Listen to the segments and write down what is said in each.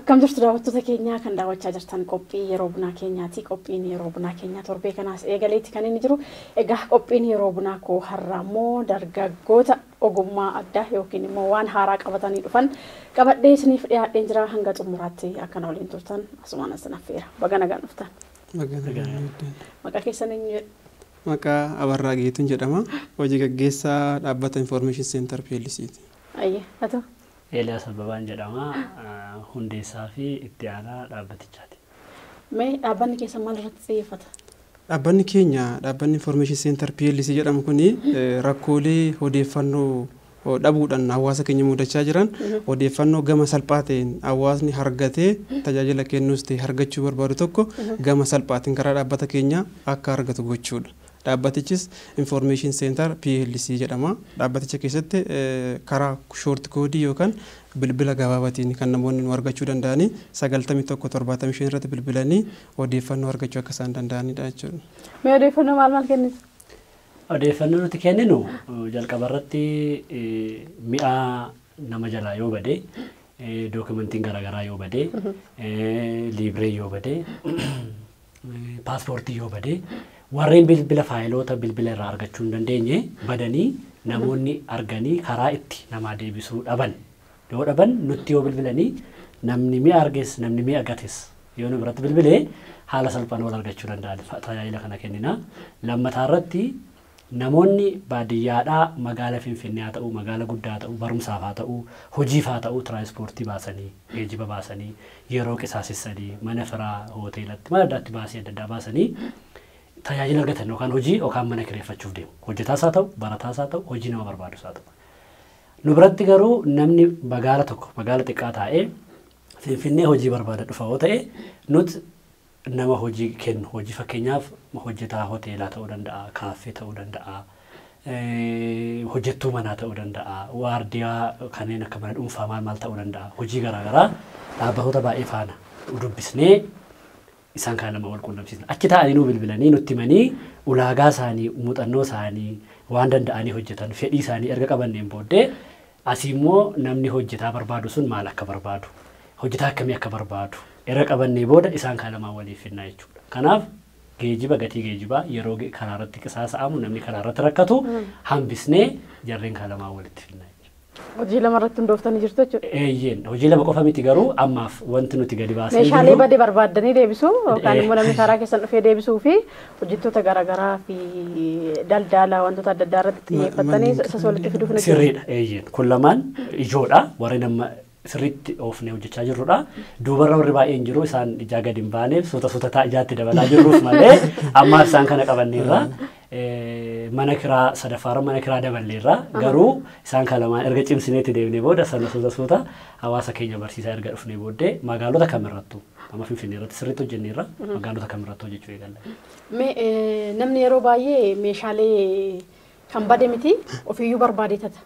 Akkam jirtu daawwattoota keenya kan daawwachaa jirtan qophii yeroo bunaa keenyaati. Qophiin yeroo bunaa keenyaa torbee kanaas eegaleetti kan inni jiru. Egaa qophiin yeroo bunaa koo har'a immoo dargaggoota ogummaa addaa yookiin immoo waan haaraa qabatanii dhufan qabadhee isiniif dhiyaadheen jira. Hanga xumuraatti akkana waliin turtan asumaan asin affeera. Baga nagaan dhuftan. Maqaa keessan eenyu jedhu? Maqaa Abarraa Geetuun jedhama. Hojii gaggeessaa dhaabbata Information Center PLC'ti. Ayyee haa ta'u. Elias Ababaan jedhama. Hundeessaa fi itti aanaa dhaabbatichaati. Mee dhaabbanni keessan maal irratti xiyyeeffata? Dhaabbanni keenya dhaabbanni Information Center PLC jedhamu kuni rakkoolee odeeffannoo dhabuudhaan hawaasa keenya mudachaa jiran odeeffannoo gama salphaa ta'een hawaasni argatee tajaajila kennuus ta'e argachuu barbaadu tokko gama salphaatiin karaa dhaabbata keenya akka argatu gochuudha. Dhaabbatichis Information Center PLC jedhama. Dhaabbaticha keessatti karaa short code yookaan bilbila gabaabaatiin kan namoonni nu argachuu danda'anii 9175 irratti bilbilanii odeeffannoo argachuu akka isaan danda'anidha jechuudha. Mee odeeffannoo maal kennitu? Odeeffannoo nuti kenninu jalqaba irratti mi'a nama jalaa yoo bade, dookumentiin garaagaraa yoo bade, liibree yoo bade, paaspoortii yoo bade, warreen bilbila faayiloota bilbila irraa argachuu hin dandeenye badanii namoonni arganii karaa itti namaa deebisuu dhaban. Yoo dhaban nutti yoo bilbilanii namni mi'a arges namni mi'a gates yoo nu biratti bilbilee haala salphaan wal argachuu danda'an tajaajila kana kennina. Lammataa irratti namoonni baadiyyaadhaa magaala Finfinnee haa ta'u, magaala guddaa haa ta'u, barumsaaf haa ta'u, hojiif haa ta'u, tiraanspoortii baasanii, geejjiba baasanii, yeroo qisaasessanii, mana firaa hoteelatti, mana addaatti baasii adda addaa baasanii tajaajila argatan yookaan hojii yookaan mana kireeffachuuf deemu. Hojjetaas haa ta'u, barataas haa ta'u, hojii nama barbaadus haa ta'u. Nu biratti garuu namni magaala tokko, magaala xiqqaa taa'ee Finfinnee hojii barbaada dhufa yoo ta'e nuti nama hojii kennu, hojii fakkeenyaaf hojjetaa hoteelaa ta'uu danda'a, kaaffee ta'uu danda'a, hojjettuu manaa ta'uu danda'a, waardiyaa kanneen akka mana dhuunfaa maal ta'uu danda'a. Hojii garaagaraa dhaabbattoota baay'ee faana dubbisnee isaan kaan lama wal quunnamsiisna. Achi taa'anii nu bilbilanii nutti himanii ulaagaa isaanii, muuxannoo isaanii waan danda'anii hojjetan fedhii isaanii erga qabanneen booddee asii immoo namni hojjetaa barbaadu sun maal akka barbaadu, hojjetaa akkamii akka barbaadu erga qabannee booda isaan kaan lamaan waliif finnaa jechuudha. Kanaaf geejjiba gatii geejjibaa yeroo karaa irratti qisaasa'amu namni karaa irratti rakkatu hambisnee jarreen kaan lamaan walitti finnaa. Hojii lama irratti hundooftanii jirtu jechuudha. Eeyyeen hojii lama qofa miti garuu ammaaf wanti nuti gadi baasee jiru. Meeshaalee badee barbaaddanii deebisuu yookaan immoo namni karaa keessan dhufee deebisuu fi hojjettoota garaagaraa fi daldala wantoota adda addaa irratti xiyyeeffatanii isas walitti fiduuf ni sirriidha. Eeyyeen kun lamaan ijoodha warri nama sirriitti oofnee hojjechaa jirrudha. Duubarra warri baay'een jiru isaan ijaa gadi hin baaneef suuta ijaatti dabalaa jirruuf malee ammaaf isaan kana qabanneerra. Mana kiraa sadaffaa mana kiraa daballeerra garuu isaan kan lamaan erga cimsineetti deemnee booda sana suuta hawaasa keenya barsiisaa erga dhufnee booddee magaalota kamirrattu amma Finfinnee irratti sirriitti hojjenneerra magaalota kamirrattu hojjechuu eegalla. Mee namni yeroo baay'ee meeshaalee kan bade miti ofiiyyuu barbaadee tata.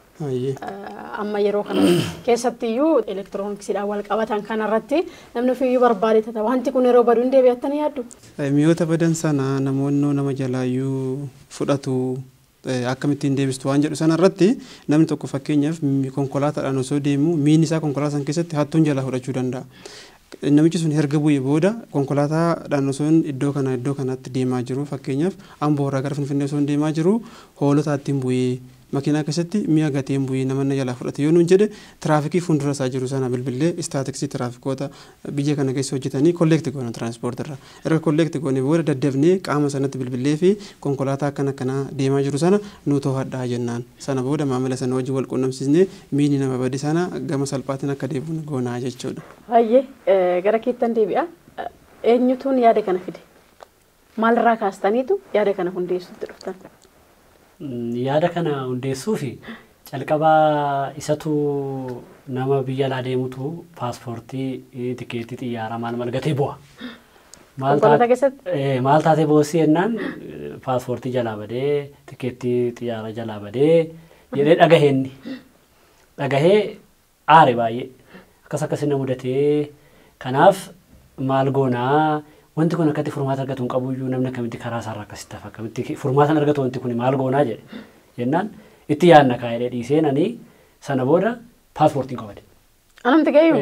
Amma yeroo kana keessattiyyuu elektirooniksiidhaan wal qabatan kanarratti namni ofiiyyuu barbaadee tata. Wanti kun yeroo badu hin deebi'attanii yaaddu? Mi'oota badan sana namoonni nama jalaayyuu fudhatu akkamittiin deebistu waan jedhu sanarratti namni tokko fakkeenyaaf konkolaataadhaan osoo deemu miini isaa konkolaataa san keessatti hattuun jalaa fudhachuu danda'a. Namichi sun erga bu'ee booda konkolaataadhaan osoo iddoo kanatti deemaa jiru fakkeenyaaf Amboo irraa gara Finfinnee osoo deemaa jiru hoolotaattiin bu'ee makiinaa keessatti mi'a gateen bu'ee namoonni jalaa fudhate yoo nuun jedhe tiraafikii fuuldura isaa jiru sana bilbilee istaatiksii tiraafikoota biyya kana keessa hojjetanii kolleekti goona tiraanspoortirra erga kolleekti goone booda daddafnee qaama sanatti bilbilee fi konkolaataa akkanaa deemaa jiru sana nu to'adhaa jennaan sana booda maamila sana wajjin wal quunnamsiisnee miini nama bade sana gama salphaatiin akka deebi'u goonaa jechuudha. Baay'ee gara keettan deebi'a. Eenyutuun yaada kana fide? Maalirraa kaastaniitu yaada kana hundeessuutti dhuftan? Yaada kana hundeessuufi calqabaa isatu nama biyya alaa deemutu paaspoortii tikeetii xiyyaaraa maal gatee bu'a. Maal taatee boosii jennaan paaspoortii jalaa badee tikeetii xiyyaaraa jalaa badee jedhee dhagahee aare baay'ee akkasina mudatee kanaaf maal goonaa wanti kun akkatti furmaata argatu hin qabuyyuu namni akkamitti karaa isaarraa akkasitti hafa akkamitti furmaatan argatu wanti kun maal goonaa jedhe jennaan itti yaadna kaa'ee dhiiseen ani sana booda paaspoortiin qabade. Anamti gayu.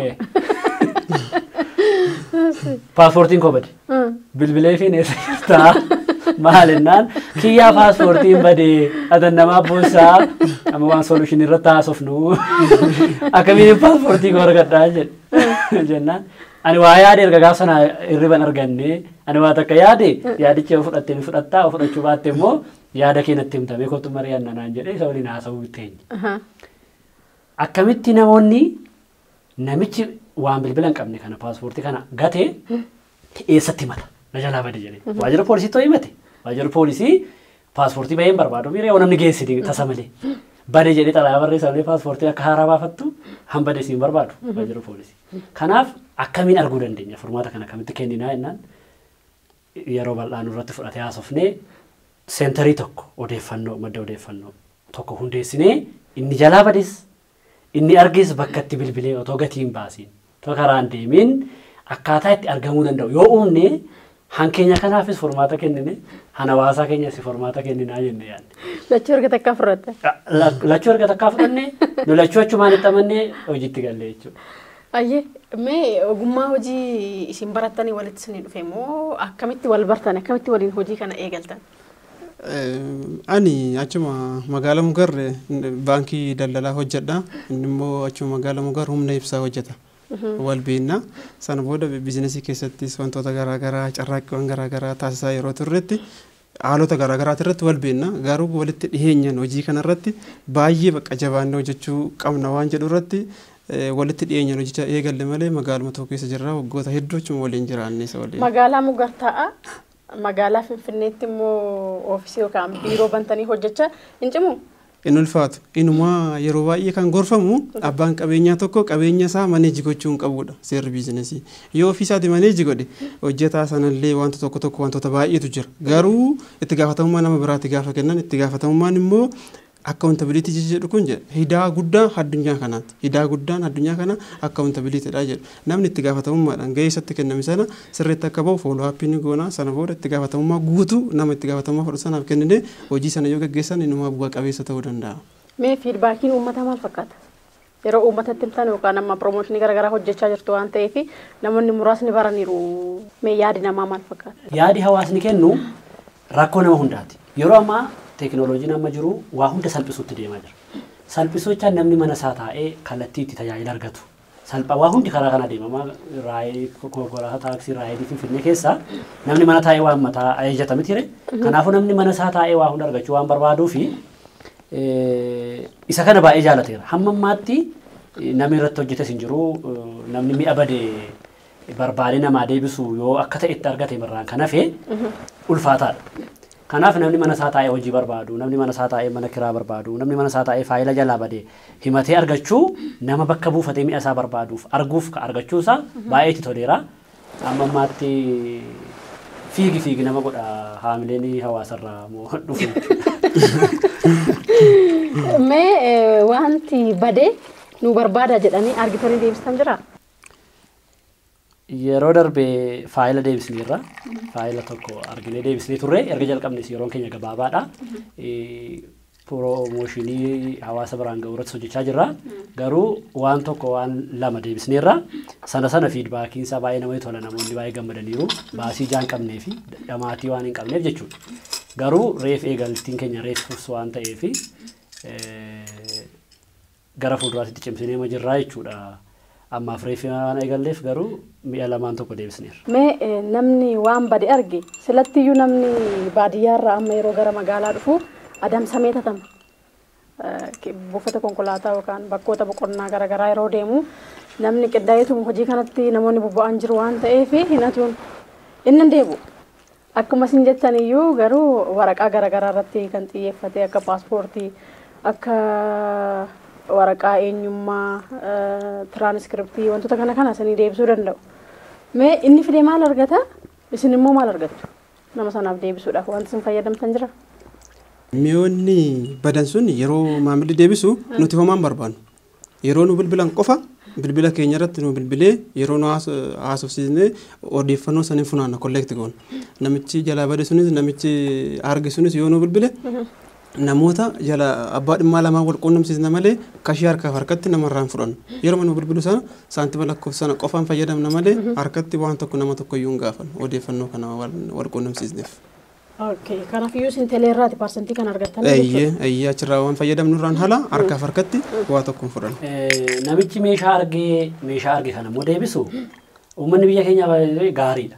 paaspoortiin koo bade bilbilee fi neessa jirtaa maalinnaan kiyyaa paaspoortiin badee adan namaa boonsaa amma waan solution irratti haasofnu akkamiin paaspoortii koo argadhaa jennaan ani waa yaade erga gaaf sana hirriban arganne ani waa takka yaade yaadicha fudhattee fudhattaa fudhachuu baatte immoo yaada keenatti himtamee kottu mari'anna naan jedhee isa waliin haasa'uu bitteenya. Akkamitti namoonni namichi waan bilbila hin qabne kana paaspoortii kana gatee eessatti himata na jalaa bade jedhee waajjira poolisii too himate waajjira poolisii paaspoortii baheen barbaadu miira yoo namni geessiti tasa malee bade jedhee xalayaa barreessamee paaspoortii akka haaraa baafattu hambade siin barbaadu waajjira poolisii. Kanaaf akkamiin arguu dandeenya furmaata kana akkamitti kenninaa jennaan yeroo bal'aa nurratti fudhatee haasofnee seentarii tokko odeeffannoo madda odeeffannoo tokko hundeessinee inni jalaa bades inni argis bakka itti bilbilee otoo gatiin baasiin otoo karaan deemiin akkaataa itti argamuu danda'u yoo uumne hankeenya kanaafis furmaata kennine hanawaasaa keenyas furmaata kenninaa jennee yaadne. Lachuu erga takkaa fudhatte. Lachuu erga takkaa fudhanne nu lachuu achumaan itti amannee hojiitti galle jechuudha. Ayyee mee ogummaa hojii isin barattanii walitti isin dhufe moo akkamitti wal bartan akkamitti waliin hojii kana eegaltan? Ani achuma magaalaa Mugarre baankii daldalaa hojjedha. Inni immoo achuma magaalaa Mugarre humna ibsaa hojjeta. Wal beekna. Sana booda biizinasii keessattis wantoota garaagaraa carraaqqiiwwan garaagaraa taasisaa yeroo turretti haalota garaagaraa irratti wal beekna. Garuu walitti dhiheenyaan hojii kanarratti baay'ee bakka jabaannee hojjechuu qabna waan jedhu irratti walitti dhiyeenyaan hojii eegalle malee magaaluma tokko keessa jirra waggoota hedduu achuma waliin jiraanne isa waliin. Magaalaa Mugar ta'a. Magaalaa Finfinneetti immoo oofisii yookaan biiroo bantanii hojjechaa hin cimu? Inni ulfaatu. Inuma yeroo baay'ee kan gorfamu abbaan qabeenyaa tokko qabeenya isaa maneeji gochuu hin qabudha seerri biizinasii. Yoo ofiisaati maneeji godhe hojjetaa sanallee wantoota wantoota baay'eetu jira. Garuu itti gaafatamummaa nama biraatti gaafa kennan itti gaafatamummaan immoo accountability jedhu kun hidaa guddaa addunyaa kanaati. Hidaa guddaan addunyaa kana accountability dha jedhu. Namni itti gaafatamummaadhaan gahee isatti kenname sana sirriitti akka bahu follow up ni goona. Sana booda itti gaafatamummaa guutuu nama itti gaafatamummaa fudhatu sanaaf kennine hojii sana yoo gaggeessan inuma bu'aa qabeessa ta'uu danda'a. Mee fiidbaakiin uummataa maal fakkaata? Yeroo uummatatti himtan yookaan amma piroomooshinii garaagaraa hojjechaa jirtu waan ta'eef namoonni muraasni baraniiru. Mee yaadi namaa maal fakkaata? Yaadi hawaasni kennu rakkoo nama hundaati. Yeroo ammaa teknooloojiin amma jiru waa hunda salphisuutti deemaa jira. Salphisuu jechaan namni mana isaa taa'ee kallattii itti tajaajila argatu. Waa hundi karaa kana deemamaa raayii konkolaataa taaksii raayii Finfinnee keessa namni mana taa'ee waan mataa ajajatame ture. Kanaafuu namni mana isaa taa'ee waa hunda argachuu waan barbaaduu fi isa kana baay'ee jaalateera. Hamma ammaatti namni irratti hojjetes hin jiru. Namni mi'a badee barbaadee namaa deebisu yoo akka ta'etti argate irraan kan hafe ulfaataadha. Kanaaf namni mana isaa taa'ee hojii barbaadu, namni mana isaa taa'ee mana kiraa barbaadu, namni mana isaa taa'ee faayila jalaa badee himatee argachuu nama bakka buufatee mi'a isaa barbaaduuf arguuf ka argachuu isaa baay'ee itti toleera. Amma ammaatti fiigi nama godha haamileen hawaasarraa moo dhufu. Mee wanti badee nu barbaada jedhanii argitanii deebistan jira? Yeroo darbee faayila deebisneerra faayila tokko arginee deebisnee turre erga jalqabnes yeroon keenya gabaabaadha. Piroomooshinii hawaasa biraan ga'u irratti hojjechaa jirra. Garuu waan tokko waan lama deebisneerra sana fiidbaakiin isaa baay'ee namatti tola namoonni baay'ee gammadaniiru baasii jaan qabnee fi dhamaatii waan hin qabneef jechuudha. Garuu reef eegaltiin keenya reefus waan ta'eef gara fuulduraatti cimsinee ma jirraa jechuudha. Amma reefii waan eegalleef garuu mi'a lamaan tokko deebisneerra. Mee namni waan bade arge silattiyyuu namni baadiyyaarraa amma yeroo gara magaalaa dhufu adamsamee tatama. Buufata konkolaataa yookaan bakkoota boqonnaa garaagaraa yeroo deemu namni qindaa'eetu hojii kanatti namoonni bobba'an jiru waan ta'eef hinatuun inni deebu. Akkuma isin jettaniyyuu garuu waraqaa garaagaraa irratti kan xiyyeeffate akka paaspoortii akka waraqaa eenyummaa tiraanskriptii wantoota kana sanii deebisuu danda'u. Mee inni fidee maal argata? Isin immoo maal argattu? Nama sanaaf deebisuudhaaf wanti isin fayyadamtan jira? Mi'oonni badan sun yeroo maamilli deebisu nuti homaan barbaannu. Yeroo nu bilbilan qofa bilbila keenya irratti nu bilbilee yeroo nu haasofsiisnee odeeffannoo sanii funaanna kolleekti goona. Namichi jalaa bade sunis namichi arge sunis yoo nu bilbile namoota jala abbaa dhimmaa lamaan wal quunnamsiisna malee kashii harkaaf harkatti namarraan fudhannu. Yeroo manuma bilbilu sana saantima lakkoofsana qofaan fayyadamna malee harkatti waan tokko nama tokko iyyuu hin gaafan odeeffannoo kana wal quunnamsiisneef. Okay, kanaafuu isin teleerraati parsantii kan argattan jechuudha. Eeyyee achirraa waan fayyadamnu irraan haala harkaaf harkatti waa tokko hin fudhannu. Namichi meeshaa arge kana immoo deebisu uummanni biyya keenyaa baay'ee gaariidha.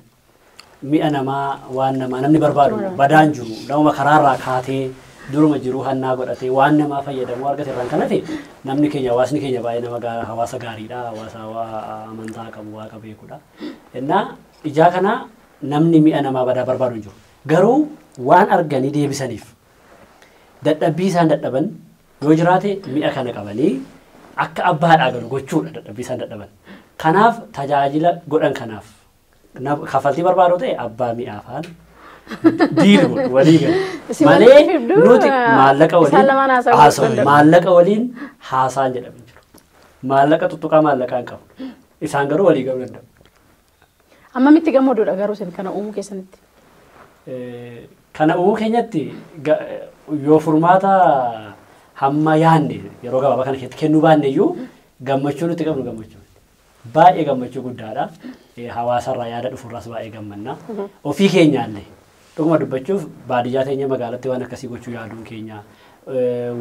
Mi'a namaa waan namaa namni barbaadu badaan jiru nama karaarraa kaatee duruma jiru hannaa godhatee waan namaa fayyadamu argate irraan kanate namni keenya hawaasni keenya baay'ee nama hawaasa gaariidha hawaasa amantaa qabu waaqa beekudha. Innaa ijaa kana namni mi'a namaa badaa barbaadu hin jiru. Garuu waan arganii deebisaniif dadhabbii isaan dadhaban yoo jiraate mi'a kana qabanii akka abbaadhaa galu gochuudha dadhabbii isaan dadhaban. Kanaaf tajaajila godhan kanaaf kafaltii barbaadu ta'e abbaa mi'aafaan diiru walii galu. Malee nuti maallaqa waliin haasaan jedhamu jiru. Maallaqa tuttuqaa maallaqaan qabu. Isaan garuu walii galuu danda'u. Ammamitti gammaduudha garuu isin kana uumuu keessanitti? Kana uumuu keenyatti yoo furmaata hamma yaanne yeroo gabaabaa kana keessatti kennuu baanne iyyuu gammachuu nuti qabnu gammachuu. Baay'ee gammachuu guddaadha. Hawaasarraa yaada dhufurraas baay'ee gammanna. Ofii keenyaallee dhuguma dubbachuuf baadiyyaa teenya magaalatti waan akkasii gochuu yaaduun keenya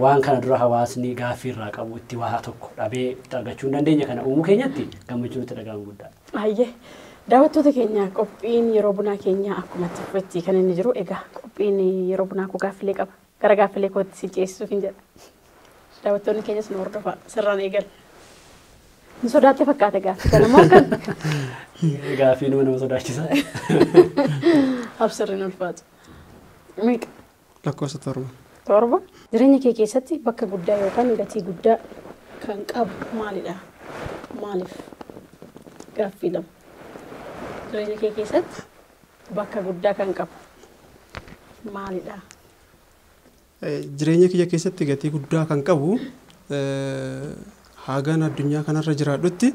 waan kana dura hawaasni gaaffii irraa qabu itti waa tokko dhabee argachuu hin dandeenye kana uumuu keenyatti gammachuu nutti dhaga'amu guddaadha. Baay'ee. Daawwattoota keenya qophiin yeroo bunaa keenya akkuma tuffetti kan inni jiru egaa qophiin yeroo bunaa koo gaaffilee qaba gara gaaffilee kootti si ceesisuuf hin jedha. Daawwattoonni keenyas nu hordofaa sirraan eegal. Ni sodaatte fakkaate gaaffii kana moo akkam? Gaaffii nama sodaachisa. Absirriin ulfaatu. Meeqa? Lakkoofsa torba. Torba. Jireenya kee keessatti bakka guddaa yookaan gatii guddaa kan qabu maalidha? Maaliif? Gaaffii lama. Jireenya kee keessatti bakka guddaa kan qabu maalidha? Jireenya kiyya keessatti gatii guddaa kan qabu hagaan addunyaa kanarra jiraadhutti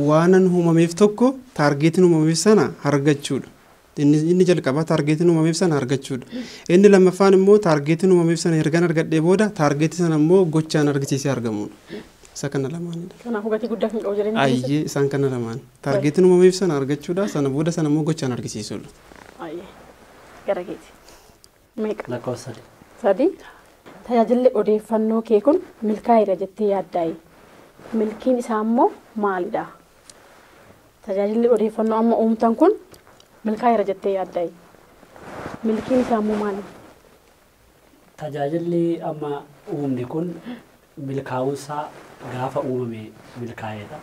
waanan uumameef tokko taargeetiin uumameef sana argachuudha. Inni jalqabaa taargeetiin uumameef sana argachuudha. Inni lammaffaan immoo taargeetiin uumameef sana ergan argadhee booda taargeetii sana immoo gochaan argisiisee argamuudha. Isa kana lamaanidha. Kanaafuu gatii guddaa kan qabu jireenya keessatti. Ayyee isaan kana lamaan. Taargeetiin uumameef sana argachuudha. Sana booda sana immoo gochaan argisiisuudha. Ayyee. Gara keeti. Meeqa? Lakkoofsa sadii. Sadii. Tajaajilli odeeffannoo kee kun milkaa'eera jettee yaaddaayi. Milkiin isaa immoo maalidha? Tajaajilli odeeffannoo amma uumtan kun milkaa'eera jettee yaaddaayi. Milkiin isaa immoo maali? Tajaajilli amma uumni kun milkaa'uusaa gaafa uumame milkaa'eedha.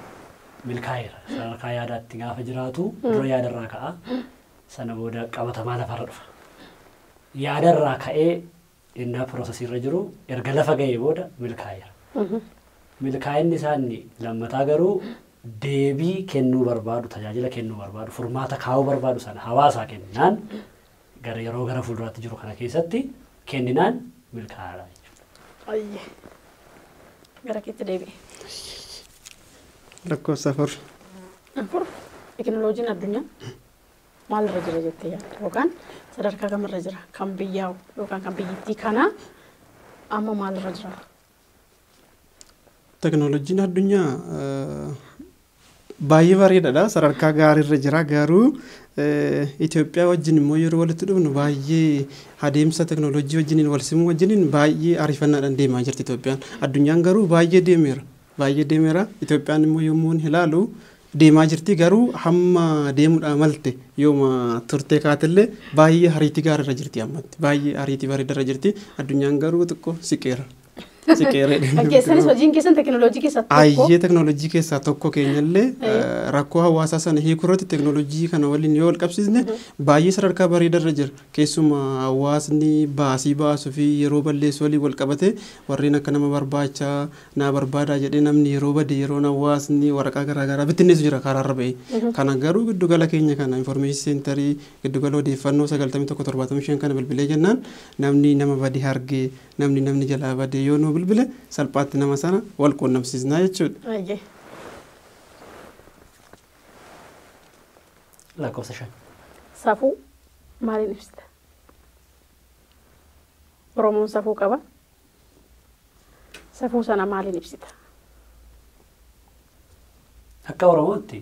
Milkaa'eera. Sadarkaa yaadaatti gaafa jiraatu dura yaadarraa ka'a. Sana booda qabatamaa lafarra dhufa. Yaadarraa ka'ee innaa piroosesiirra jiru erga lafa ga'ee booda milkaa'eera. Milkaa'inni isaanii lammataa garuu deebii kennuu barbaadu, tajaajila kennuu barbaadu, furmaata kaa'uu barbaadu sana hawaasaa kenninaan gara yeroo gara fuulduraatti jiru kana keessatti kenninaan milkaa'aadha jechuudha. Ayyee. Gara keetti deebi'e. Lakkoofsa afur. Afur. Teekinooloojiin addunyaa maalirra jira jettee yaadda yookaan sadarkaa kamirra jira? Kan biyyaa yookaan kan biyyattii kanaa amma maalirra jira? Teekinooloojiin addunyaa baay'ee bareedaadha. Sadarkaa gaariirra jira. Garuu Itoophiyaa wajjin immoo yeroo walitti dhufnu baay'ee adeemsa teekinooloojii wajjiniin wal simuu wajjiniin baay'ee ariifannaadhaan deemaa jirti Itoophiyaan. Addunyaan garuu baay'ee deemeera. Baay'ee deemeera. Itoophiyaan immoo yommuu ilaalu deemaa jirti. Garuu hamma deemuudhaa malte yooma turtee kaatillee baay'ee ariitii gaariirra jirti ammatti. Baay'ee ariitii bareedarra jirti. Addunyaan garuu xiqqoo siqeera. Keessaanis hojiin keessan teekinooloojii keessaa tokko. Ayyee teekinooloojii keessaa tokko keenyallee rakkoo hawaasaa sana hiikurratti teekinooloojii kana waliin yoo wal qabsiisne baay'ee sadarkaa bareedarra jira. Keessumaa hawaasni baasii baasuu fi yeroo balleessu waliin wal qabate warreen akka nama barbaachaa naa barbaadaa jedhee namni yeroo bade yeroon hawaasni waraqaa garaagaraa bittinneessu jira karaarra ba'e. Kana garuu giddugala keenya kana infoormeeshin seentarii giddugala odeeffannoo 9175 kana bilbilee jennaan namni nama badee argee namni jalaa badee yoo nu bilbile salphaatti nama sana wal quunnamsiisnaa jechuudha. Ayyee. Lakkoofsa shan. Safuu maaliin ibsita? Oromoon safuu qaba. Safuu sana maaliin ibsita? Akka Oromootti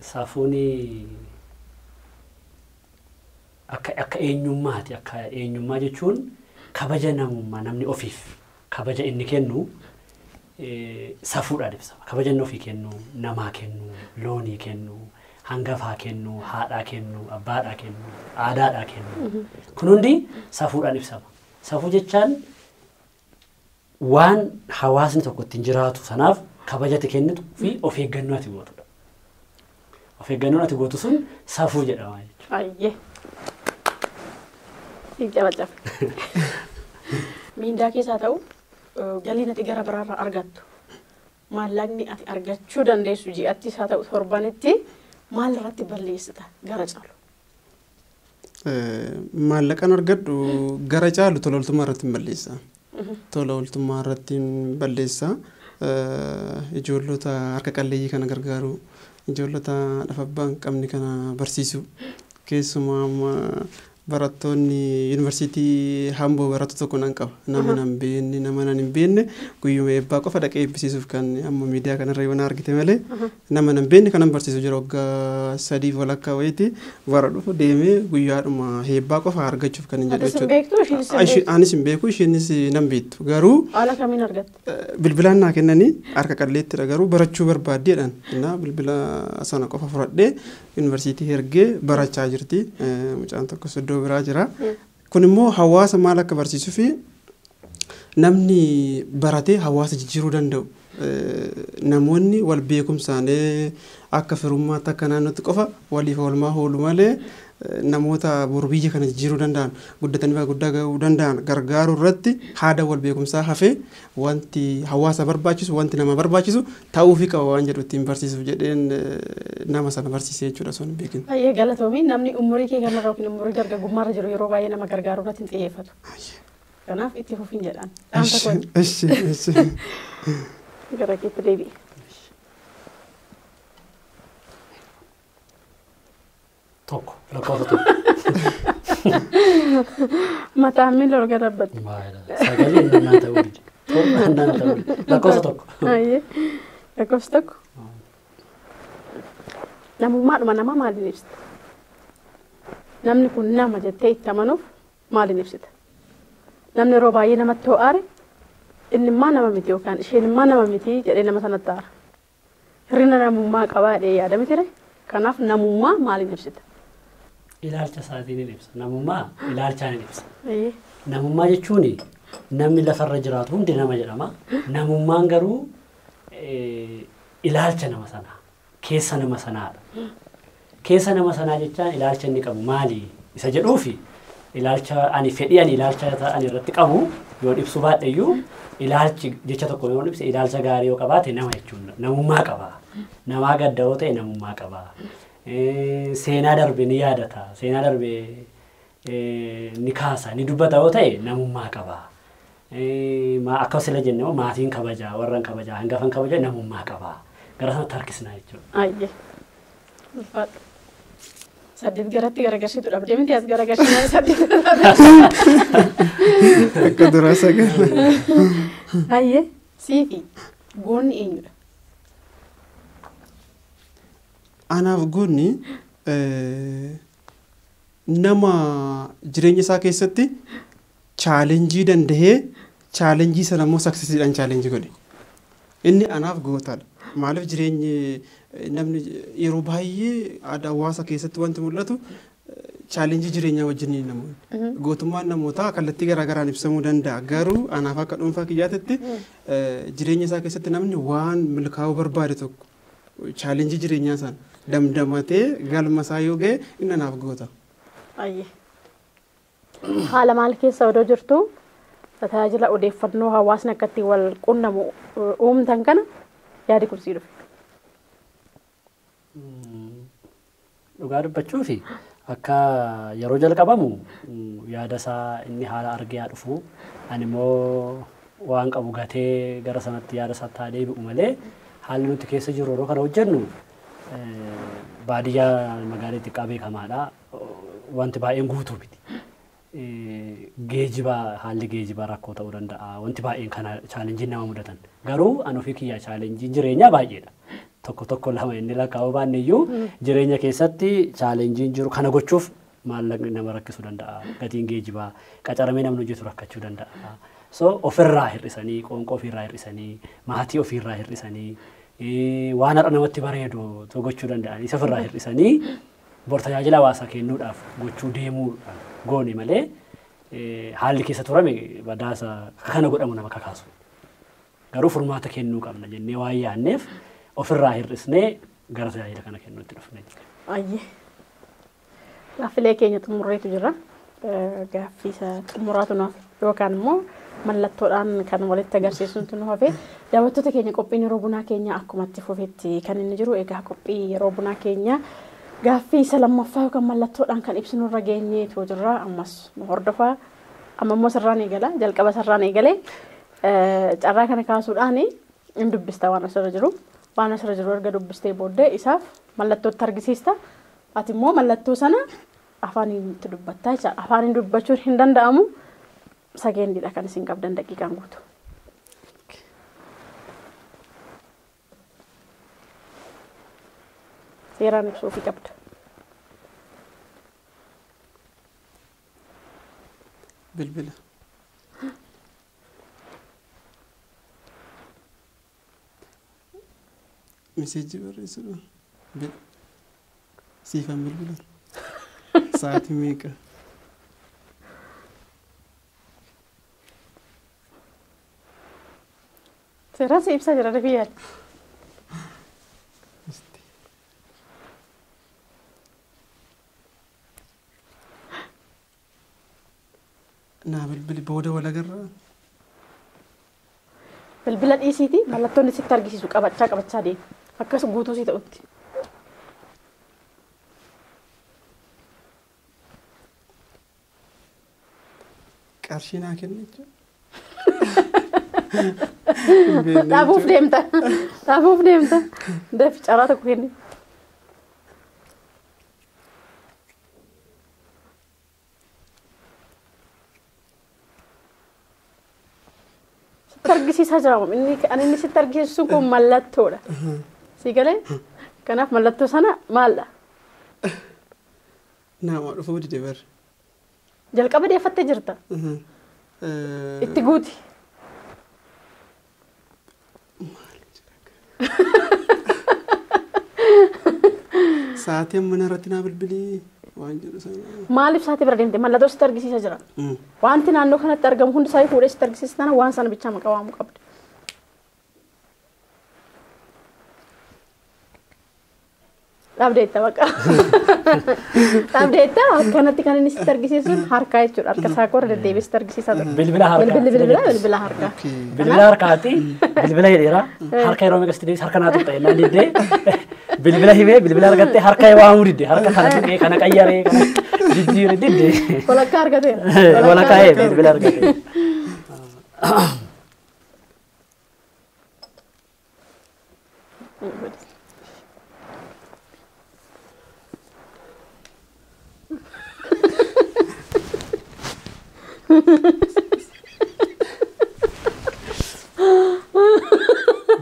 safuun akka eenyummaati. Akka eenyummaa jechuun kabaja namummaa namni ofiif kabaja inni kennu safuudhaan ibsama. Kabaja inni ofii kennu, namaa kennu, loonii kennu, hangafaa kennu, haadhaa kennu, abbaadhaa kennu, aadaadhaa kennu. Kun hundi safuudhaan ibsama. Safuu jechaan waan hawaasni tokko ittiin jiraatu sanaaf kabajati kennitu fi of eeggannoo ati gootudha. Of eeggannoo ati gootu sun safuu jedhama jechuudha. Ayyee. Jabajab. Miindaa keessaa ta'u galiin ati gara biraarraa argattu maallaqni ati argachuu dandeessu ji'attis haa ta'u torbanitti maal irratti balleessita gara caalu? Maallaqan argadhu gara caalu tola ooltummaa irratti hin balleessa. Tola ooltummaa irratti hin balleessa. Ijoollota harka qalleeyyii kana gargaaru, ijoollota lafa abbaa hin qabne kana barsiisu. Keessumaa barattoonni yuunivarsiitii Hamboo baratu tokko nan qaba. Nama nan beenne, nama nan hin beenne guyyuma eebbaa qofa dhaqee eebbisiisuuf kan amma miidiyaa kanarra yoo na argite malee nama nan beenne kanan barsiisu jira waggaa 3 walakkaa wayiiti bara dhufu deemee guyyaadhuma eebbaa qofa argachuuf kan hin jedhu jechuudha. Anis hin beeku isheenis nan beektu garuu haala kamiin argatte? Bilbilaan naa kennanii harka qalleettidha garuu barachuu barbaaddeedhaan innaa bilbila sana qofa fudhadhee yuunivarsiitii ergee barachaa jirti. Mucaan tokko soddoo biraa jira. Kun immoo hawaasa maal akka barsiisuu fi namni baratee hawaasa jijjiiruu danda'u. Namoonni wal beekumsaan akka firummaatti akka naannootti qofa waliif oolmaa oolu malee namoota boru biyya kana jijjiiruu danda'an guddatanii guddaa gahuu danda'an gargaaruu irratti haada wal beekumsaa hafee wanti hawaasa barbaachisu wanti nama barbaachisu ta'uufii qaba waan jedhu ittiin barsiisuuf jedheen nama sana barsiisee jechuudha osoo hin beekin. Baay'ee galatoomii namni umurii kee kanarra yookiin umurii dargaggummaarra jiru yeroo baay'ee nama gargaaruu irratti hin xiyyeeffatu. Kanaaf itti fufiin jedhaan. Gara keetti deebi'e. Tokko lakkoofsa tokko. Mataan miila olga dhabbatu. Sagalee innaan ta'uu dide. Torba innaan ta'uu dide. Lakkoofsa tokko. Lakkoofsa tokko. Namummaadhuma nama maaliin ibsita? Namni kun nama jettee itti amanuuf maaliin ibsita? Namni yeroo baay'ee namatti ho'aare inni immoo nama miti yookaan isheen immoo nama miti jedhee nama sanatti aara. Hirrina namummaa qabaa jedhee yaada mitire. Kanaaf namummaa maaliin ibsita? Ilaalcha isaatiin ibsa. Namummaa ilaalchaan ibsa. Namummaa jechuun namni lafarra jiraatu hundi nama jedhama. Namummaan garuu ilaalcha nama sanaa. Keessa nama sanaadha. Keessa nama sanaa jechaan ilaalcha inni qabu maali? Isa jedhuufi ilaalcha ani fedhii ani ilaalcha ani irratti qabu yoo ibsu baadheyyuu ilaalchi jecha tokko yoo ibse ilaalcha gaarii yoo qabaate nama jechuun namummaa qaba. Namaa gadda yoo ta'e namummaa qaba. Seenaa darbe ni yaadata. Seenaa darbe ni kaasa ni dubbata yoo ta'e namummaa qaba. Akka sila jenne maatiin kabajaa warran kabajaa hangafan kabajaa namummaa qaba. Gara sanatti harkisnaa jechuudha. Ayyee. Saddeet garatti garagarsiitu dhabdee miti as garagarsiinaa saddeet. Akka duraa sagala. Ayyee siifi goonni eenyudha? Anaaf goonni nama jireenya isaa keessatti chaalenjii dandahee chaalenjii sana immoo saksesiidhaan chaalenjii godhe. Inni anaaf gootaadha. Maaliif jireenyi namni yeroo baay'ee aadaa hawaasa keessatti wanti mul'atu chaalenjii jireenyaa wajjin namoonni. Gootummaan namootaa kallattii garaagaraan ibsamuu danda'a. Garuu anaaf akka dhuunfaa kiyyaatti jireenya isaa keessatti namni waan milkaa'uu barbaade tokko chaalenjii jireenyaa sana damdamatee galma isaa yoo ga'e inni anaaf goota. Ayyee. Haala maal keessa odoo jirtu tajaajila odeeffannoo hawaasni akka ittiin wal qunnamu uumtan kana yaadi kursii dhufe. Dhugaa dubbachuu fi akka yeroo jalqabamu yaada isaa inni haala argee dhufu ani immoo waan qabu gatee gara sanatti yaada isaa taa deebi'u malee haalli nuti keessa jiru yeroo kana hojjennu baadiyyaa magaalaa xiqqaa beekamaadha. Wanti baay'een guutuu miti. geejibaa haalli geejibaa rakkoo ta'uu danda'a. Wanti baay'een kana chaalenjiin nama mudatan. Garuu an ofii kiyyaa chaalenjiin jireenyaa baay'eedha. Tokko lama inni lakkaa'uu baanne iyyuu jireenya keessatti chaalenjiin jiru kana gochuuf maallaqni nama rakkisuu danda'a. Gatiin geejibaa qacaramee namni hojjetu rakkachuu danda'a. So ofirraa hir'isanii qoonqoo ofirraa hir'isanii maatii ofirraa hir'isanii waan har'a namatti bareedu gochuu danda'an isa ofirraa hir'isanii bor tajaajila hawaasaa kennuudhaaf gochuu deemuudhaan goone malee haalli keessa turame badaasa kana godhamu nama kakaasu. Garuu furmaata kennuu qabna jennee waan yaanneef ofirraa hir'isnee gara tajaajila kana kennuutti dhufne. Ayyee. Gaaffilee keenya xumurreetu jira. Gaaffii isa xumuraatu naaf yookaan immoo mallattoodhaan kan walitti agarsiisuun tun hafe daawwattoota keenya qophiin yeroo bunaa keenya akkumatti fufetti kan inni jiru. Egaa qophii yeroo bunaa keenya gaaffii isa lammaffaa yookaan mallattoodhaan kan ibsinu irra geenyeetu jira. Ammas nu hordofaa ammoo sirraan eegala jalqaba sirraan eegalee carraa kana kaasuudhaan hin dubbista waan asirra jiru. Waan asirra jiru erga dubbistee booddee isaaf mallattootti argisiista. Ati immoo mallattoo sana afaaniin itti dubbattaa jecha afaaniin dubbachuun hin danda'amu. Sagandiidha kan isin qabdan daqiiqaan guutu. Seeraan ibsuu fi qabda. Bilbila. Meseejii barreessuudha. Siifan bilbila. Sa'aatii meeqa? Seeraan si ibsa jira dafii yaadda. Naa bilbili booda wal agarraa. Bilbila dhiisiiti mallattoonni sitti argisiisu qabachaa deema. Akkas guutuu si ta'utti. Qarshii naa kenna jechuudha. Dhaabuuf deemta. Dafi carraa tokko kenni. Sitti argisiisaa jira moo inni sitti argisiisu kun mallattoodha. Si galee kanaaf mallattoo sana maaldha? Nama dhufuu dide bar. Jalqaba deeffattee jirta. Itti guuti. Sa'aatii mana irratti naa bilbilii waan jedhu sana. Maaliif sa'aatii bira deemte mallattoo sitti argisiisaa jira. Wanti naannoo kanatti argamu hundi isaa fuudhee sitti argisiisana waan sana bichaa maqaa waamuu qabda. Dhabdeetta baqa. Dhabdeetta akkanatti kan inni sitti argisiisu harkaa jechuudha. Harka isaa korra deddeebi'ee sitti argisiisaa ture. Bilbila harkaa. Bilbila harkaa. Bilbila harkaati. Bilbila jedheera. Harka yeroo meeqa sitti deebis harka naa tuqxe naan diddee bilbila himee bilbila argattee harka waamuu didde harka kana tuqee kana qayyaree kana jijjiire didde. Walakkaa argatee. Walakkaa bilbila argatee.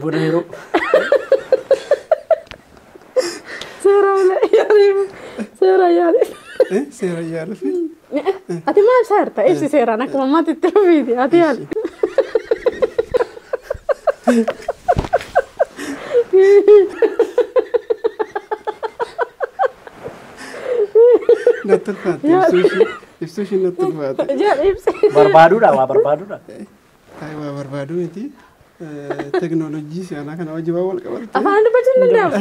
Bunero. Seera yaali. Seera yaali. Ati maal saarta? Ibsi seeraan akkuma ammaatti itti dhufiiti. Ati yaali. Natti ulfaate ibsuu ishii natti ulfaate. Barbaaduudha waa barbaaduudha. Waa barbaaduu miti. Teknoolojii si'anaa kana wajjin waan wal qabatte. Afaan dubbachuu hin danda'amu.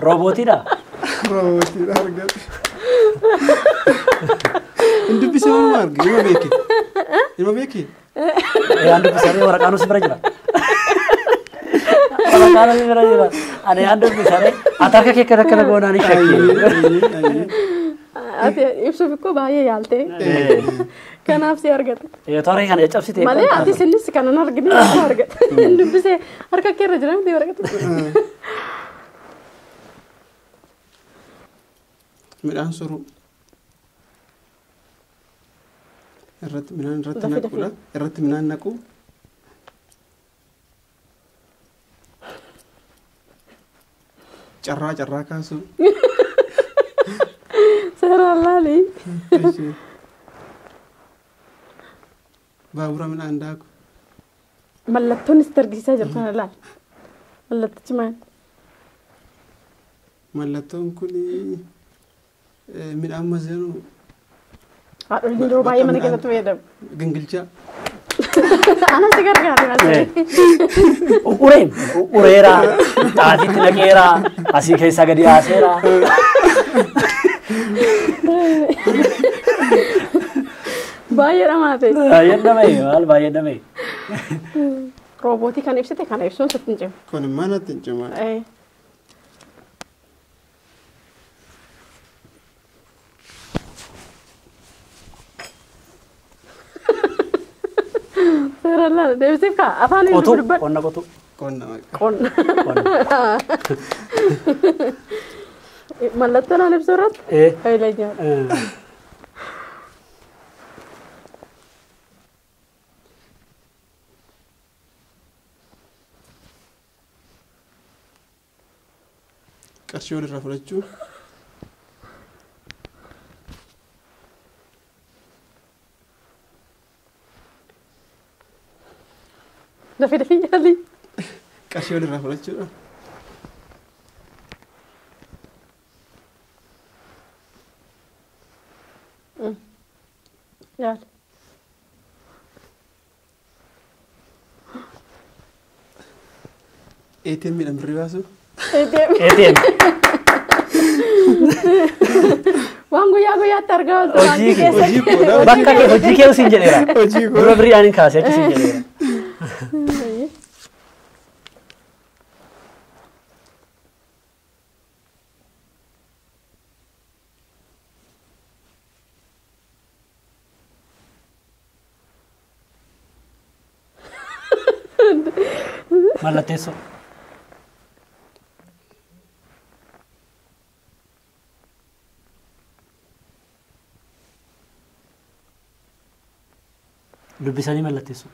Roobootiidha. Roobootiidha argate. Hin dubbisee waan arge ima beeki. Ima beeki. Yaan dubbisaree waraqaan si bira jira. Waraqaan si bira jira. Ani yaan dubbisaree atarka kee kana goonaan hin shakki. Ati ibsuuf ikkoo baay'ee yaaltee. Kanaaf si argate. Tooree kana cabsitee. Malee ati sinis kanan argine argate. Dubbisee harka kee irra jira miti waraqatu. midhaan suruu irratti naquudha irratti midhaan naqu carraa kaasu seeralaali baabura midhaan daaku mallattoon itti argisiisaa jirtan laal mallattichi maal mallattoon kun midhaan maseenu haadholii yeroo baay'ee mana keessatti fayyadamu gingilchaa ana si gargaare malee ureera xaatiitti naqeera asii keessa gadi yaaseera baay'ee dhamaate maal baay'ee dhamee roobootii kan ibsite kana ibsuun sitti hin cimu kun mana ittiin cimaa seeralaali deebisiif kaa afaan hin dubbadhu qonna qotu qonna mallattoo naan ibsu irratti fayyadamaa qarshii walirraa fudhachuu dafii yaalii qarshii walirraa fudhachuudha yaali ATM midhaan birrii baasu ATM waan guyyaatti argaa hojii bakka kee hojii kee usiin jedheera dura biriidhaan hin kaase achi siin jedheera mallatteessoo dubbisanii mallatteessu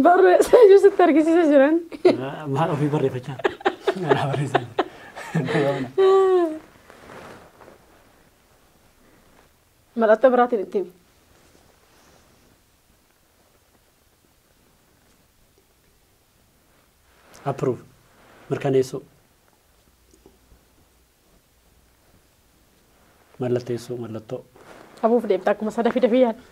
barreessaa jiru sitti argisiisa jiran maal ofii barreeffachaa anaa barreessaa mallattoo biraatiin itti himi approve mirkaneessuu mallatteessuu mallattoo qabuuf deemta akkuma isa dafii yaala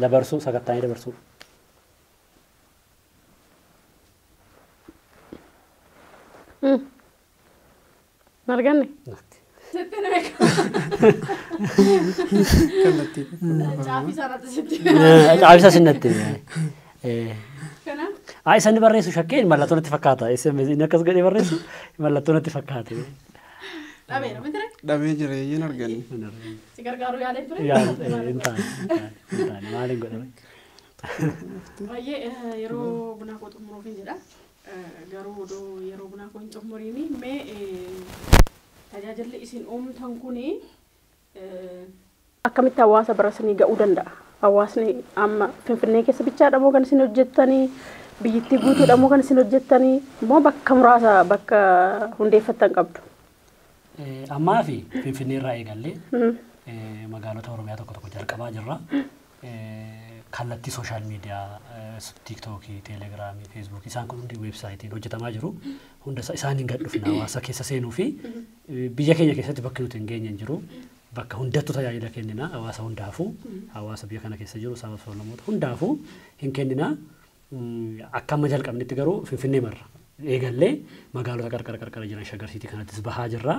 dabarsuu sakattaanii dabarsuu marganne caabisa sinnatti isaan barreessu shakkeen mallattoo natti fakkaata SMS inni akkas godhee barreessu mallattoo natti fakkaate dhabee jira iyyin arganne si gargaaru yaalee ture intaan maaliin godhame baay'ee yeroo bunaa koo xumuruuf hin jedha garuu odoo yeroo bunaa koo hin xumuriini mee tajaajilli isin uumtan kuni akkamitti hawaasa barasanii ga'uu danda'a hawaasni amma finfinnee keessa bichaadha moo kan isin hojjettanii biyyittii guutuudha moo kan isin hojjettanii moo bakka muraasa bakka hundeeffattan qabdu ammaa fi finfinnee irraa eegallee magaalota oromiyaa tokko jalqabaa jirra kallattii sooshaal miidiyaa tiiktookii teelegiraamii feesbuukii isaan kun hundi weebsaayitiin hojjetamaa jiru hunda isaaniin gad dhufna hawaasa keessa seenuu fi biyya keenya keessatti bakki nuti hin geenye hin jiru bakka hundattu tajaajila kennina hawaasa hundaafuu hawaasa biyya kana keessa jiru saba namoota hundaafuu hin kennina akka amma jalqabnetti garuu finfinnee marra eegallee magaalota qarqara jiran shagarsiitii kanattis bahaa jirra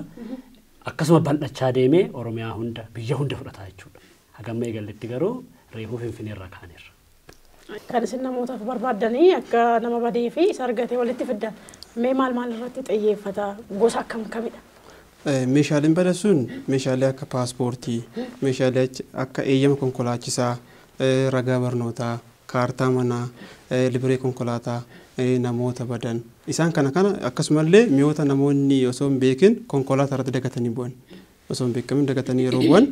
akkasuma bal'achaa deemee oromiyaa hunda biyya hunda fudhataa jechuudha hagamma eegalletti garuu reefuu finfinnee irraa kaaneerra Kan isin namootaaf barbaadanii akka nama badee fi isa argatee walitti fiddan mee maal irratti xiyyeeffata gosa akkam kamidha? Meeshaaleen badaa sun meeshaalee akka paaspoortii, meeshaalee akka eeyyama konkolaachisaa, ragaa barnootaa, kaartaa manaa, libree konkolaataa, namoota badan. Isaan kana akkasumallee mi'oota namoonni osoo hin beekin konkolaataa irratti dagatanii bu'an. Osoo hin beekamin dagatanii yeroo bu'an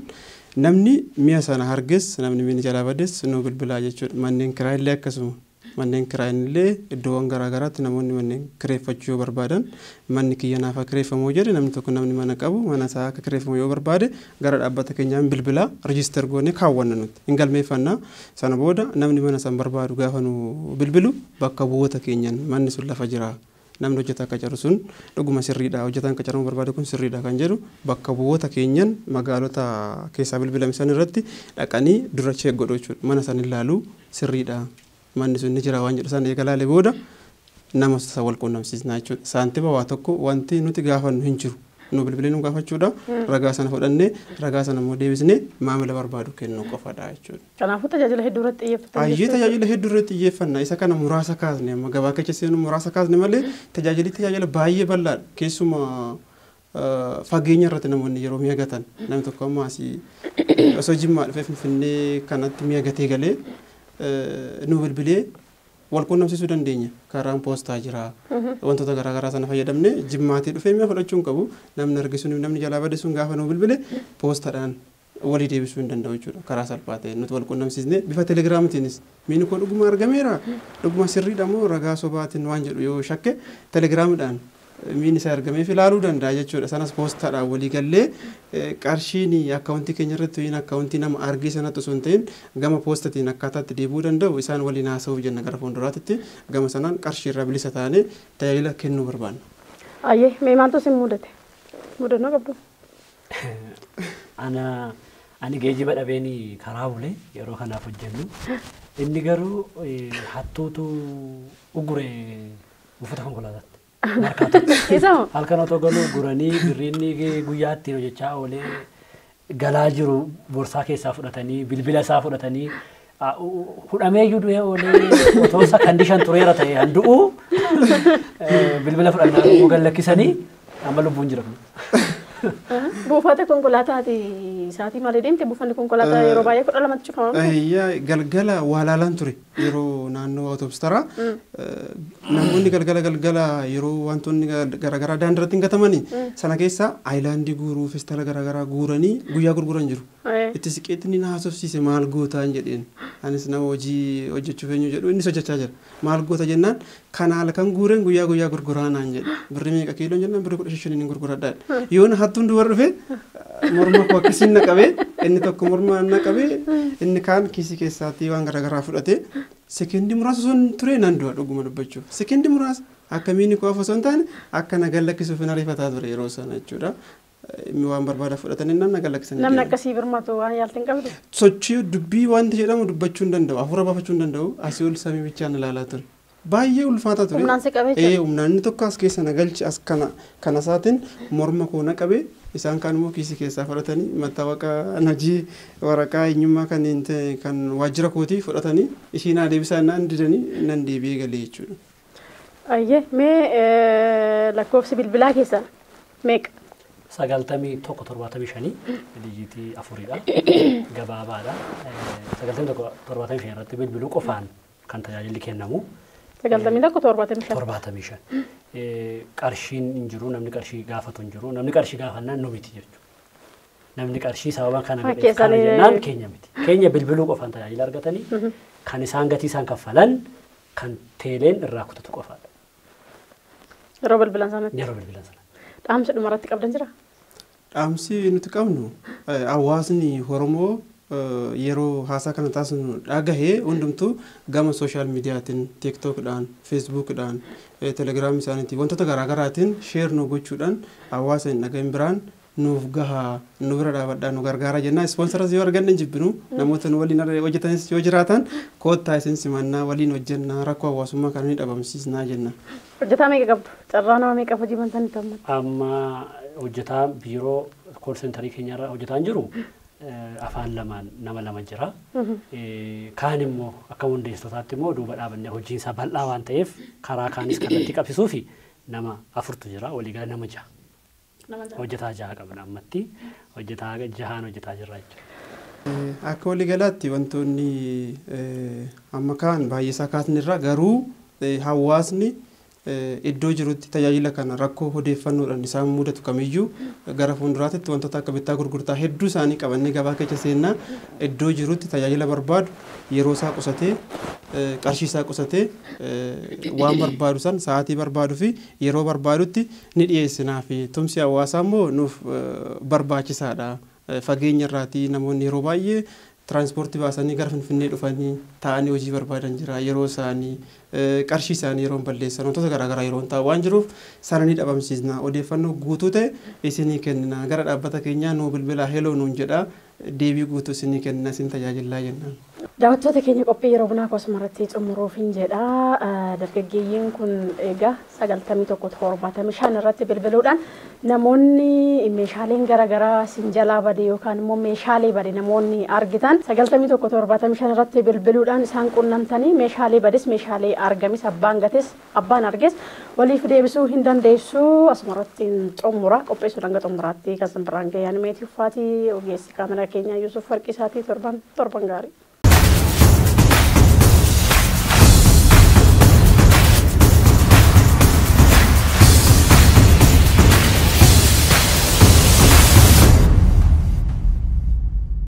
namni mi'a sana harges namni mi'a jalaa bades nu bilbilaa jechuudha. Manneen kiraa illee akkasuma. Manneen kiraa illee iddoowwan garaagaraatti namoonni manneen kireeffachuu yoo barbaadan manni kiyya naaf kireeffamoo jedhe namni tokko namni mana qabu mana isaa akka kireeffamu yoo barbaade gara dhaabbata keenyaan bilbilaa rejister goonee kaawwanna nuti hin galmeeffannaa sana booda namni mana san barbaadu gaafa nu bilbilu bakka bu'oota keenyan manni sun lafa jira namni hojjetaa akka jiru sun dhuguma sirriidha hojjetaan akka jiru barbaadu kun sirriidha kan jedhu bakka bu'oota keenyan magaalota keessaa bilbilame san irratti dhaqanii dura cheek godhu jechuudha mana san ilaaluu sirriidha. Manni sun ni jira waan jedhu san eegalaalee booda nama wal quunnamsiisnaa jechuudha. Saantiba waa tokko wanti nuti gaafannu hin jiru. Nu bilbilee nu gaafachuudha. Ragaa sana fudhannee ragaa sana immoo deebisnee maamila barbaadu kennuu qofaadha jechuudha. Kanaafuu tajaajila hedduu irratti xiyyeeffatan. Ayyee tajaajila hedduu irratti xiyyeeffanna. Isa kana muraasa kaasne amma gabaa keessa seenu muraasa kaasne malee tajaajila baay'ee bal'aadha. Keessumaa fageenya irratti namoonni yeroo mi'a gatan namni tokko amma asii osoo Jimmaa dhufee Finfinnee kanatti mi'a gatee galee nu bilbilee wal quunnamsiisuu dandeenya. Karaan poostaa jira. Wantoota garaagaraa sana fayyadamne Jimmaatii dhufee mi'a fudhachuu hin qabu. Namni argisuun namni jalaa bade sun gaafa nu bilbile poostaadhaan walii deebisuu hin danda'u jechuudha. Karaa salphaa ta'e nuti wal quunnamsiisne bifa telegiraamitiinis miini koo dhuguma argameera. Dhuguma sirriidha moo ragaa sobaatiin waan jedhu yoo shakke telegiraamidhaan miini isaa argamee ilaaluu danda'a jechuudha. Sanas poostaadhaan walii gallee qarshiin akkaawuntii keenya irratti yookiin akkaawuntii nama argee sanatti osoo hin ta'in gama poostatiin akkaataatti deebi'uu danda'u isaan waliin haasa'uuf jenna gara fuulduraatti gama sanaan qarshii irraa bilisa taanee tajaajila kennuu barbaanna. Ayyee mee maaltu isin mudate? Mudannoo qabdu? Ani geejjiba dhabeenii karaa bulee yeroo kanaaf hojjennu inni garuu hattuutu uguree buufata konkolaataatti. Halkan otoo galuu guranii birriinni guyyaatti hojjechaa oolee galaa jiru borsaa keessaa fudhatanii bilbila isaa fudhatanii hudhameeyyuu du'ee oolee otoo isa kandishan tureera ta'e handu'u bilbila fudhannaa gallakkisanii amma lubbuun jira. Buufata konkolaataati isaatii malee deemte buufanni konkolaataa yeroo baay'ee 12 cufama. Galgala walaalaan ture yeroo naannoo awutoobistara namoonni galgala yeroo wantoonni garaagaraa daandiirratti hin gatamanii sana keessa aayilaandii guuruu feestaala garaagaraa guuranii guyyaa gurguran jiru. Itti siqeetti na haasofsiise maal gootaan jedheen anis nama hojii hojjechuuf eenyu jedhu innis hojjechaa jira maal goota jennaan kana halkan guureen guyyaa gurguraa naan jedhe birri meeqa kiiloon jennaan birri 15 gurguradhaadha yoon hattuun duwwar dhufe morma koo akkasiin naqabee inni tokko morma naqabee inni kaan kiisii keessaatii waan garaagaraa fudhatee sekeendii muraasa sun ture nan du'a dhuguma dubbachuuf sekeendii muraasa akkamiin koo osoo hin taane akka nagaan lakkisuuf hin ariifataa ture yeroo sana jechuudha. Waan barbaada fudhatanii namni nagaan lakkisan. Namni akkasii birmaatu waan yaalti hin qabdu. Sochii dubbii wanti jedhamu dubbachuu hin danda'u hafuura baafachuu hin danda'u asii ol samii bichaan ilaalaa ture. Baay'ee ulfaataa ture. Humnaan si qabee jira. Humnaan inni tokko as keessa nagalchi as kana isaatiin morma koo naqabee isaan kaan immoo kiisii keessaa fudhatanii mattaawaqa najii waraqaa eenyummaa kan waajjira kootii fudhatanii ishiin deebisaa naan didanii nan deebi'ee galee jechuudha. Ayyee mee lakkoofsi bilbilaa keessaa meeqa? 9175 dijiitii 4dha gabaabaadha 9175 irratti bilbiluu qofaan kan tajaajilli kennamu 9175 qarshiin hin jiru namni qarshii gaafatu hin jiru namni qarshii gaafannaan nu miti jechuudha namni qarshii sababa kana jennaan keenya miti keenya bilbiluu qofaan tajaajila argatanii kan isaan gatii isaan kaffalan kan teeleen irraa kutatu qofaadha yeroo bilbilan sanatti dhaamsa dhumarratti qabdan jira? Dhaamsi nuti qabnu hawaasni Oromoo yeroo haasaa kana taasisnu dhagahee hundumtuu gama sooshaal miidiyaatiin tiiktookidhaan feesbuukidhaan telegiraamii isaaniitiin wantoota garaagaraatiin sheer nu gochuudhaan hawaasa hin dhagahin biraan nuuf gahaa nu bira dhaabadhaa nu gargaara jennaa ispoonsaras yoo arganne hin jibbinu namoota nu waliin hojjetanis yoo jiraatan koottaa isin simannaa waliin hojjennaa rakkoo hawaasummaa kana ni dhabamsiisnaa jenna. Hojjetaa meeqa qabdu? Carraa nama meeqa hojii bantanii ta'amma? Amma hojjetaa biiroo kool seentarii keenyarra hojjetaan jiru afaan lamaan nama lama jira. Kaan immoo akka hundeessitotaatti immoo duuba dhaabannee hojiin isaa bal'aa waan ta'eef karaa kaanis kanatti qabsisuu fi nama afurtu jira waliigala nama jaha. Hojjetaa jaha qabna ammatti hojjetaa jahaan hojjetaa jirra jechuudha. Akka waliigalaatti wantoonni amma kaan baay'isaa kaasnirra garuu hawaasni iddoo jirutti tajaajila kana rakkoo odeeffannoodhaan isaan mudatu kamiyyuu gara fuulduraatti wantoota akka bittaa gurgurtaa hedduu isaanii qabannee gabaa keessa seenna iddoo jirutti tajaajila barbaadu yeroo isaa qusatee qarshii isaa qusatee waan barbaadu san sa'aatii barbaaduu fi yeroo barbaadutti ni dhiyeessinaa fi tumsi hawaasaa immoo nuuf barbaachisaadha. Fageenya irraatii namoonni yeroo baay'ee Transporti baasanii gara Finfinnee dhufanii taa'anii hojii barbaadan jira yeroo isaanii qarshii isaanii yeroo balleessan wantoota garaagaraa yeroo ta'u waan jiruuf sana ni dhabamsiisna odeeffannoo guutuu ta'e isinii kennina gara dhaabbata keenyaa nuu bilbilaa heloo nuun jedha deebii guutuu isinii kennina isin tajaajilaa jennaan. Daawwattoota keenya qophii yeroo bunaa kosmarratti xumuruuf hin jedha dargaggeeyyiin kun egaa 91-75 irratti bilbiluudhaan namoonni meeshaaleen garaagaraa sinjalaa bade yookaan immoo meeshaalee bade namoonni argitan 91-75 irratti bilbiluudhaan isaan qunnamtanii meeshaalee bades meeshaalee argamis abbaan gates abbaan arges waliif deebisuu hin dandeessu asumarratti xumura qopheessuudhaan gara xumuraatti kan biraan ga'anii meetii uffaatii ogeessi kaameraa keenya Yusuf Farqisaatii torban gaarii.